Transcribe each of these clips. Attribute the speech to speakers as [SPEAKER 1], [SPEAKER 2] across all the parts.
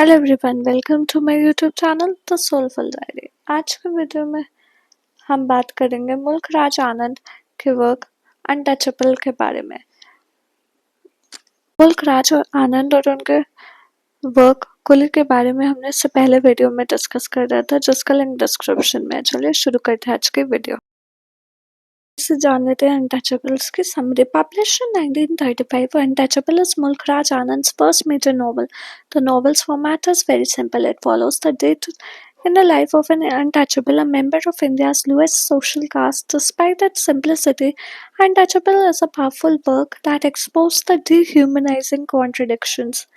[SPEAKER 1] Hello everyone, welcome to my YouTube channel the Soulful Diary. आज के video में हम बात करेंगे मुल्क राज आनंद के वर्क अनटचेबल के बारे में। मुल्क राज आनंद और उनके वर्क कुली के बारे में हमने इससे पहले वीडियो में डिस्कस कर रहा था, जिसका लिंक डिस्क्रिप्शन में है। चलिए शुरू करते हैं आज की वीडियो से। जान लेते हैं अनटचेबल्स की summary. Published in 1935, Untouchable is Mulk Raj Anand's first major novel. The novel's format is very simple. It follows the day in the life of an untouchable, a member of India's lowest social caste. Despite its simplicity, Untouchable is a powerful work that exposed the dehumanizing contradictions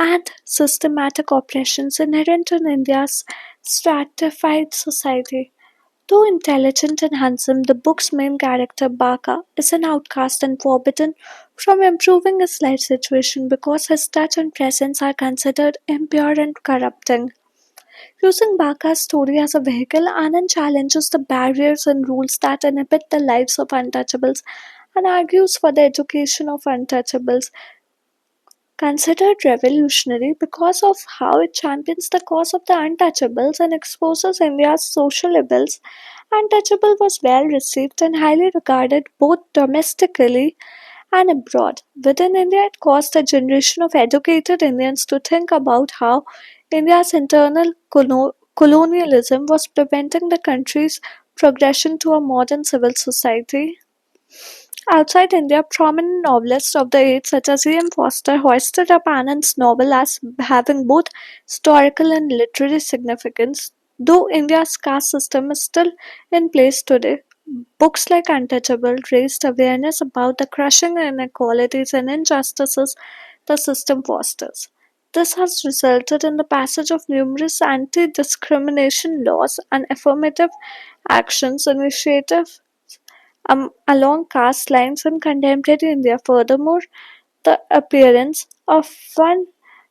[SPEAKER 1] and systematic oppressions inherent in India's stratified society. Though intelligent and handsome, the book's main character, Baka, is an outcast and forbidden from improving his life situation because his touch and presence are considered impure and corrupting. Using Baka's story as a vehicle, Anand challenges the barriers and rules that inhibit the lives of untouchables and argues for the education of untouchables. Considered revolutionary because of how it champions the cause of the untouchables and exposes India's social ills, Untouchable was well received and highly regarded both domestically and abroad. Within India, it caused a generation of educated Indians to think about how India's internal colonialism was preventing the country's progression to a modern civil society. Outside India, prominent novelists of the age such as E. M. Foster hoisted up Anand's novel as having both historical and literary significance. Though India's caste system is still in place today, books like Untouchable raised awareness about the crushing inequalities and injustices the system fosters. This has resulted in the passage of numerous anti discrimination laws and affirmative actions initiatives along caste lines in contemporary India. Furthermore, the appearance of one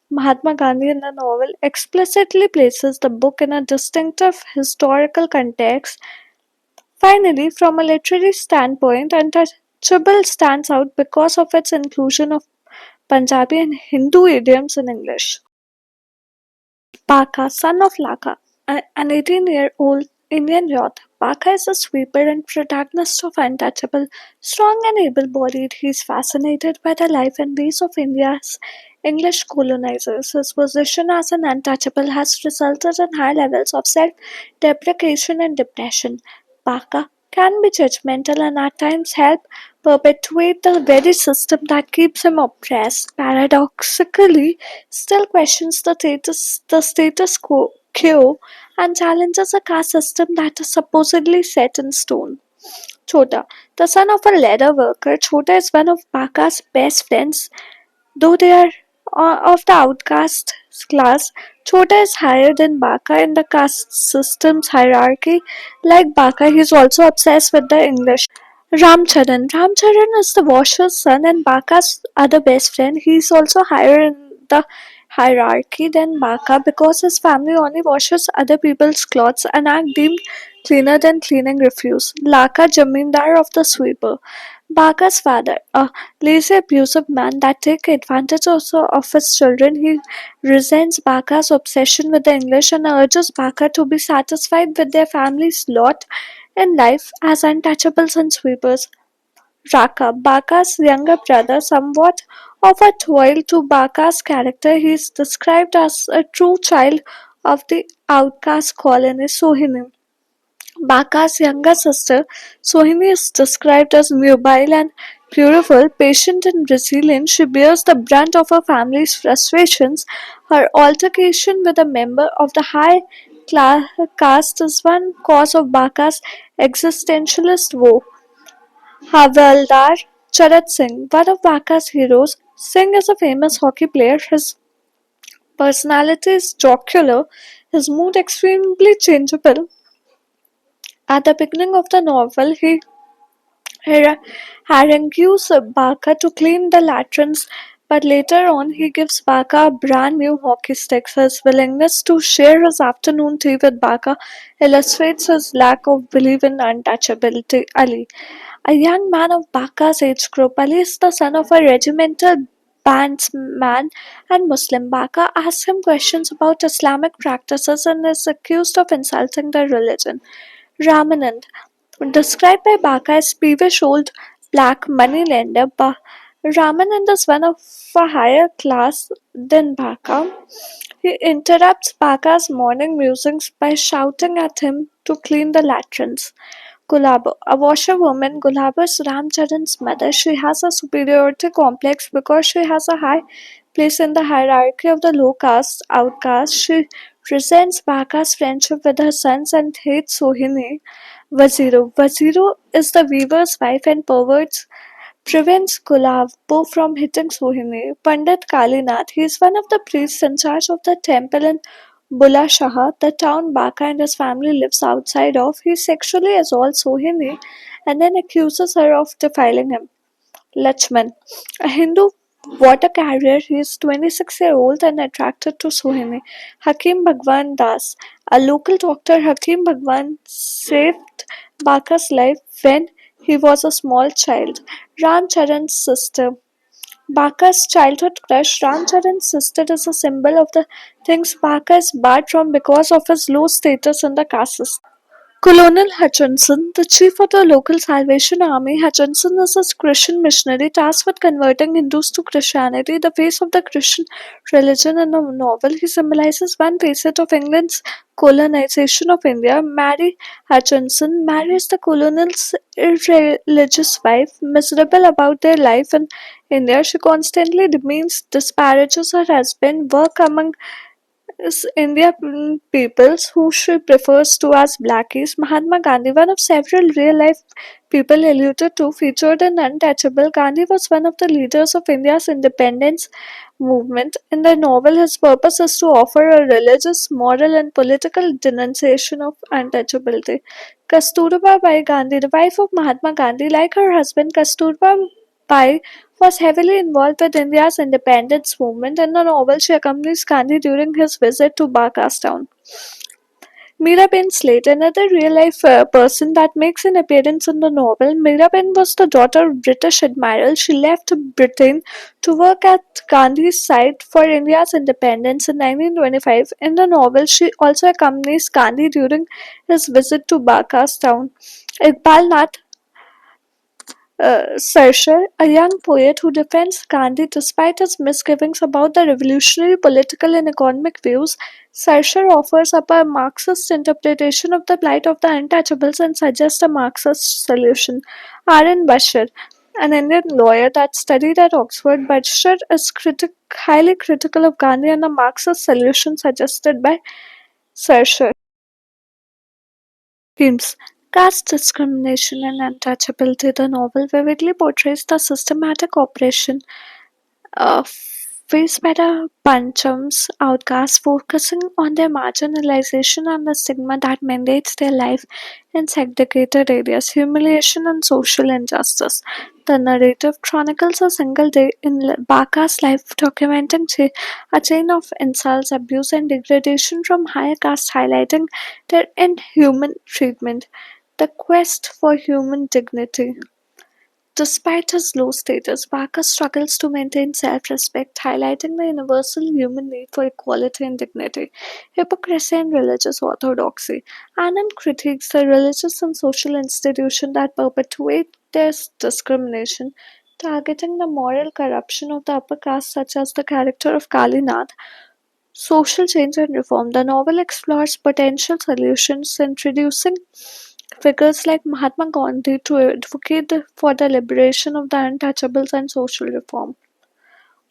[SPEAKER 1] Mahatma Gandhi in the novel explicitly places the book in a distinctive historical context. Finally, from a literary standpoint, Untouchable stands out because of its inclusion of Punjabi and Hindu idioms in English. Baka, son of Laka, an 18-year-old Indian youth, Baka is a sweeper and protagonist of Untouchable. Strong and able-bodied, he is fascinated by the life and ways of India's English colonizers. His position as an untouchable has resulted in high levels of self-deprecation and depression. Baka can be judgmental and at times help perpetuate the very system that keeps him oppressed. Paradoxically, still questions the status quo and challenges a caste system that is supposedly set in stone. Chota, the son of a leather worker, Chota is one of Baka's best friends. Though they are of the outcast class, Chota is higher than Baka in the caste system's hierarchy. Like Baka, he is also obsessed with the English. Ramcharan is the washer's son and Baka's other best friend. He is also higher in the hierarchy than Baka because his family only washes other people's clothes and are deemed cleaner than cleaning refuse. Laka, Jamindar of the sweeper. Baka's father, a lazy, abusive man that takes advantage also of his children. He resents Baka's obsession with the English and urges Baka to be satisfied with their family's lot in life as untouchables and sweepers. Raka, Baka's younger brother, somewhat of a foil to Baka's character, he is described as a true child of the outcast colony Sohini. Baka's younger sister, Sohini, is described as nubile and beautiful, patient and resilient. She bears the brunt of her family's frustrations. Her altercation with a member of the high caste is one cause of Baka's existentialist woe. Havildar Charat Singh, one of Baka's heroes, Singh is a famous hockey player. His personality is jocular, his mood extremely changeable. At the beginning of the novel, he harangues Baka to clean the latrines, but later on he gives Baka a brand new hockey stick. His willingness to share his afternoon tea with Baka illustrates his lack of belief in untouchability. Ali, a young man of Baka's age group, Ali is the son of a regimental bandsman and Muslim. Baka asks him questions about Islamic practices and is accused of insulting their religion. Ramanand, described by Baka as peevish old black moneylender, Ramanand is one of a higher class than Baka. He interrupts Baka's morning musings by shouting at him to clean the latrines. Gulabo, a washerwoman, Gulabo is Ramcharan's mother. She has a superiority complex because she has a high place in the hierarchy of the low caste outcast. She resents Baka's friendship with her sons and hates Sohini. Waziro. Waziro is the weaver's wife and prevents Gulabo from hitting Sohini. Pandit Kalinath, he is one of the priests in charge of the temple in Bula Shaha, the town Baka and his family lives outside of. He sexually assaults Sohini and then accuses her of defiling him. Lachman, a Hindu water carrier, he is 26-year-old and attracted to Sohini. Hakim Bhagwan Das, a local doctor, Hakim Bhagwan saved Baka's life when he was a small child. Ram Charan's sister. Baka's childhood crush, Ram Charan's sister, is a symbol of the things Baka is barred from because of his low status in the caste system. Colonel Hutchinson, the chief of the local Salvation Army, Hutchinson is a Christian missionary tasked with converting Hindus to Christianity, the face of the Christian religion in the novel. He symbolizes one facet of England's colonization of India. Mary Hutchinson marries the colonel's irreligious wife. Miserable about their life in India, she constantly demeans, disparages her husband, work among is India peoples who she prefers to as blackies. Mahatma Gandhi, one of several real life people alluded to, featured in Untouchable. Gandhi was one of the leaders of India's independence movement. In the novel, his purpose is to offer a religious, moral, and political denunciation of untouchability. Kasturba Bai Gandhi, the wife of Mahatma Gandhi, like her husband Kasturba Bai, was heavily involved with India's independence movement. In the novel, she accompanies Gandhi during his visit to Barkastown. Miraben Slate, another real-life person that makes an appearance in the novel. Miraben was the daughter of British admiral. She left Britain to work at Gandhi's side for India's independence in 1925. In the novel, she also accompanies Gandhi during his visit to Barkastown. Iqbal Nath Sarsher, a young poet who defends Gandhi despite his misgivings about the revolutionary political and economic views, Sarsher offers up a Marxist interpretation of the plight of the untouchables and suggests a Marxist solution. R.N. Bashir, an Indian lawyer that studied at Oxford, Bashir is highly critical of Gandhi and the Marxist solution suggested by Sarsher. Themes: caste discrimination and untouchability. The novel vividly portrays the systematic oppression uh, faced by the Panchams outcasts, focusing on their marginalization and the stigma that mandates their life in segregated areas, humiliation and social injustice. The narrative chronicles a single day in Baka's life, documenting a chain of insults, abuse, and degradation from higher castes, highlighting their inhuman treatment. The quest for human dignity. Despite his low status, Barker struggles to maintain self-respect, highlighting the universal human need for equality and dignity. Hypocrisy and religious orthodoxy. Anand critiques the religious and social institutions that perpetuate this discrimination, targeting the moral corruption of the upper caste, such as the character of Kalinath. Social change and reform. The novel explores potential solutions, introducing figures like Mahatma Gandhi to advocate for the liberation of the untouchables and social reform.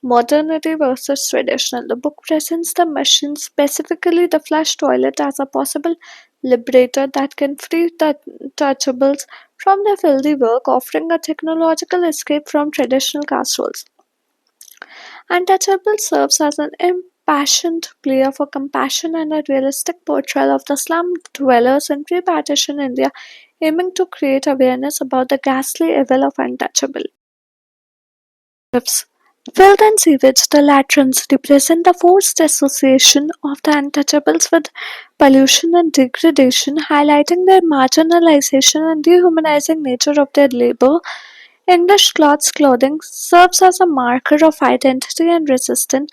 [SPEAKER 1] Modernity versus traditional. The book presents the machine, specifically the flush toilet, as a possible liberator that can free the untouchables from their filthy work, offering a technological escape from traditional caste roles. Untouchable serves as an impassioned plea for compassion and a realistic portrayal of the slum dwellers in pre-partition India, aiming to create awareness about the ghastly evil of untouchable. Filth and sewage, the latrines, represent the forced association of the untouchables with pollution and degradation, highlighting their marginalization and dehumanizing nature of their labor. English cloths clothing serves as a marker of identity and resistance.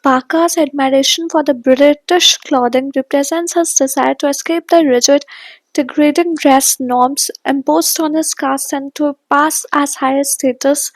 [SPEAKER 1] Parker's admiration for the British clothing represents his desire to escape the rigid, degrading dress norms imposed on his caste and to pass as higher status.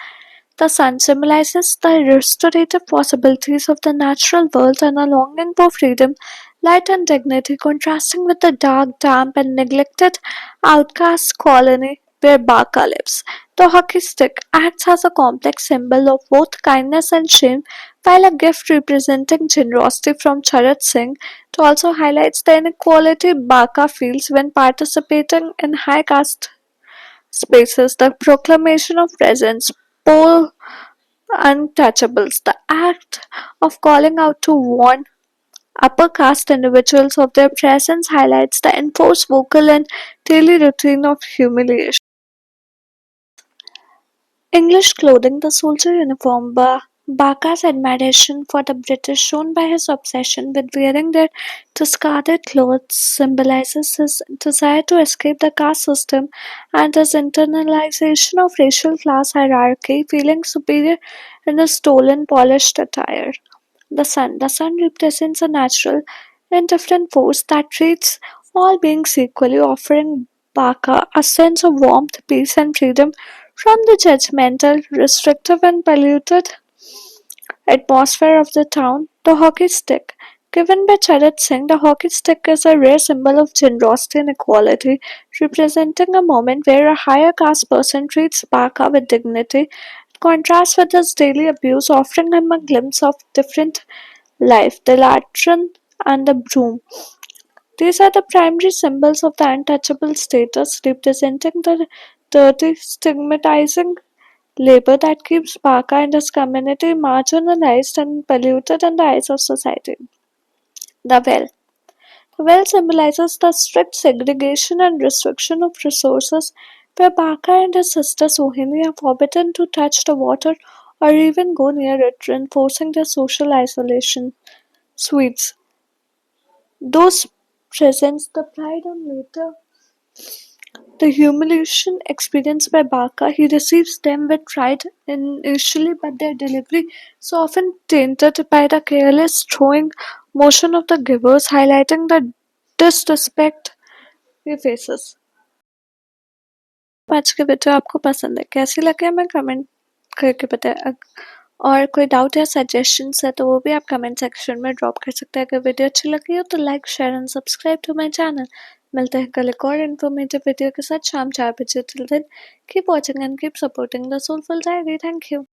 [SPEAKER 1] The sun symbolizes the restorative possibilities of the natural world and a longing for freedom, light, and dignity, contrasting with the dark, damp, and neglected outcast colony where Baka lives. The hockey stick acts as a complex symbol of both kindness and shame, while a gift representing generosity from Charat Singh it also highlights the inequality Baka feels when participating in high caste spaces. The proclamation of presence, poor untouchables, the act of calling out to warn upper caste individuals of their presence highlights the enforced vocal and daily routine of humiliation. English clothing, the soldier uniform, Baka's admiration for the British, shown by his obsession with wearing their discarded clothes, symbolizes his desire to escape the caste system and his internalization of racial class hierarchy, feeling superior in his stolen, polished attire. The sun. The sun represents a natural, indifferent force that treats all beings equally, offering Baka a sense of warmth, peace, and freedom from the judgmental, restrictive, and polluted atmosphere of the town. The hockey stick. Given by Charat Singh, the hockey stick is a rare symbol of generosity and equality, representing a moment where a higher caste person treats Baka with dignity. It contrasts with his daily abuse, offering him a glimpse of different life, the lantern and the broom. These are the primary symbols of the untouchable status, representing the dirty, stigmatizing labor that keeps Baka and his community marginalized and polluted in the eyes of society. The well. The well symbolizes the strict segregation and restriction of resources, where Baka and his sister Sohini are forbidden to touch the water or even go near it, reinforcing their social isolation. Sweets. Those presents the pride and later the humiliation experienced by Baka. He receives them with pride initially, but their delivery is often tainted by the careless throwing motion of the givers, highlighting the disrespect he faces. आज की video आपको पसंद है कैसी लगे हमें comment करके बताएं और कोई डाउट या सजेशंस है तो वो भी आप कमेंट सेक्शन में ड्रॉप कर सकते हैं अगर वीडियो अच्छी लगी हो तो like share and subscribe to my channel मिलते हैं कल एक और इन्फॉर्मेटिव वीडियो के साथ शाम 4 बजे till then keep watching and keep supporting the Soulful Diary thank you